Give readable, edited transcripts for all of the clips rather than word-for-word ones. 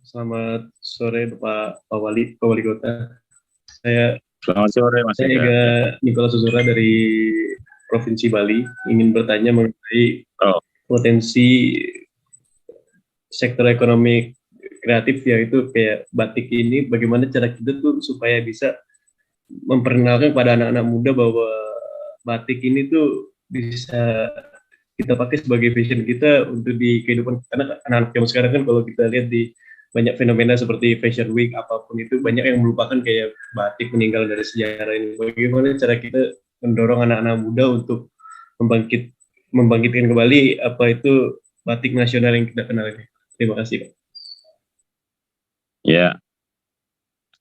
Selamat sore Pak Wali Kota. Saya Selamat sore Mas saya Ega. Ega Ya. Nikola Susura dari Provinsi Bali, ingin bertanya mengenai Oh, potensi sektor ekonomi kreatif, yaitu kayak batik ini, bagaimana cara kita tuh supaya bisa memperkenalkan pada anak-anak muda bahwa batik ini tuh bisa kita pakai sebagai fashion kita untuk di kehidupan, karena anak-anak zaman sekarang kan kalau kita lihat di banyak fenomena seperti fashion week apapun itu banyak yang melupakan kayak batik meninggal dari sejarah ini. Bagaimana cara kita mendorong anak-anak muda untuk membangkit membangkitkan kembali apa itu batik nasional yang kita kenal ini. Terima kasih, Pak. ya,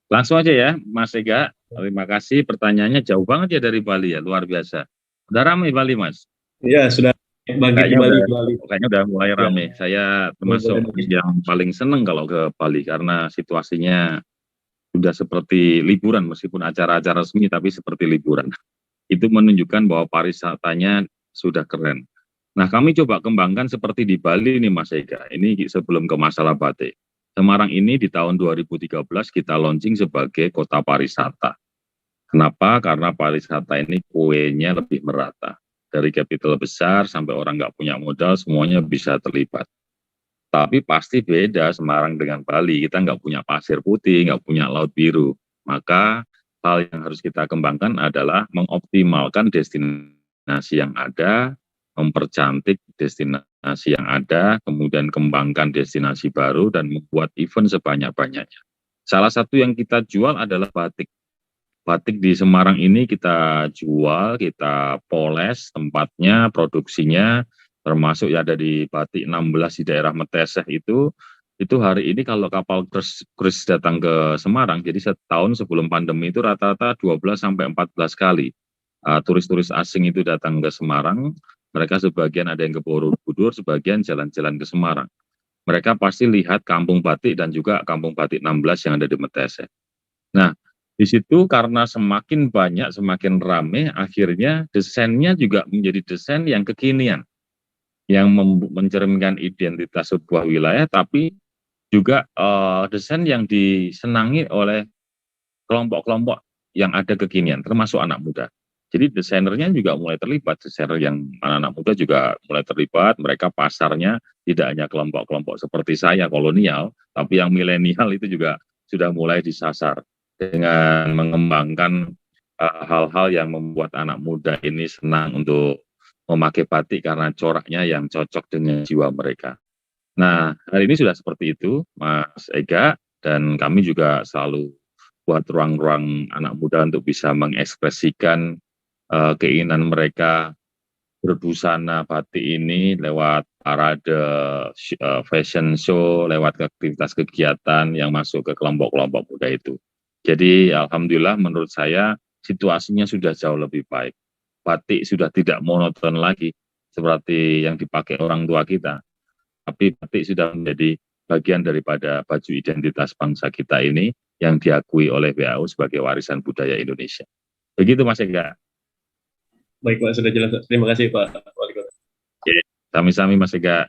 langsung aja ya Mas Ega. Terima kasih, pertanyaannya jauh banget ya dari Bali ya, luar biasa. Udah ramai Bali Mas? Ya, sudah bangkit Kayaknya kembali udah, kembali. kayaknya udah mulai Ya, ramai. Saya boleh termasuk boleh. yang paling seneng kalau ke Bali karena situasinya sudah seperti liburan, meskipun acara-acara resmi tapi seperti liburan. Itu menunjukkan bahwa pariwisatanya sudah keren. Nah, kami coba kembangkan seperti di Bali nih Mas Ega. Ini sebelum ke masalah batik. Semarang ini di tahun 2013 kita launching sebagai kota pariwisata. Kenapa? Karena pariwisata ini kuenya lebih merata. Dari capital besar sampai orang nggak punya modal, semuanya bisa terlibat. Tapi pasti beda Semarang dengan Bali. Kita nggak punya pasir putih, nggak punya laut biru. Maka hal yang harus kita kembangkan adalah mengoptimalkan destinasi yang ada, mempercantik destinasi yang ada, kemudian kembangkan destinasi baru, dan membuat event sebanyak-banyaknya. Salah satu yang kita jual adalah batik. Batik di Semarang ini kita jual, kita poles tempatnya, produksinya, termasuk ya dari batik 16 di daerah Meteseh itu hari ini kalau kapal kruis datang ke Semarang, jadi setahun sebelum pandemi itu rata-rata 12 sampai 14 kali turis-turis asing itu datang ke Semarang, mereka sebagian ada yang ke Borobudur, sebagian jalan-jalan ke Semarang. Mereka pasti lihat kampung batik dan juga kampung batik 16 yang ada di Meteseh. Nah, di situ karena semakin banyak, semakin rame, akhirnya desainnya juga menjadi desain yang kekinian, yang mencerminkan identitas sebuah wilayah, tapi juga desain yang disenangi oleh kelompok-kelompok yang ada kekinian, termasuk anak muda. Jadi desainernya juga mulai terlibat, desainer yang anak-anak muda juga mulai terlibat, mereka pasarnya tidak hanya kelompok-kelompok seperti saya, kolonial, tapi yang milenial itu juga sudah mulai disasar dengan mengembangkan hal-hal yang membuat anak muda ini senang untuk memakai batik karena coraknya yang cocok dengan jiwa mereka. Nah, hari ini sudah seperti itu, Mas Ega, dan kami juga selalu buat ruang-ruang anak muda untuk bisa mengekspresikan keinginan mereka berbusana batik ini lewat parade, fashion show, lewat aktivitas kegiatan yang masuk ke kelompok-kelompok muda itu. Jadi alhamdulillah menurut saya situasinya sudah jauh lebih baik. Batik sudah tidak monoton lagi seperti yang dipakai orang tua kita, tapi batik sudah menjadi bagian daripada baju identitas bangsa kita ini yang diakui oleh WHO sebagai warisan budaya Indonesia. Begitu Mas Ega. Baik, Pak, sudah jelas. Terima kasih, Pak Wali Kota. Oke, sami-sami Mas Ega.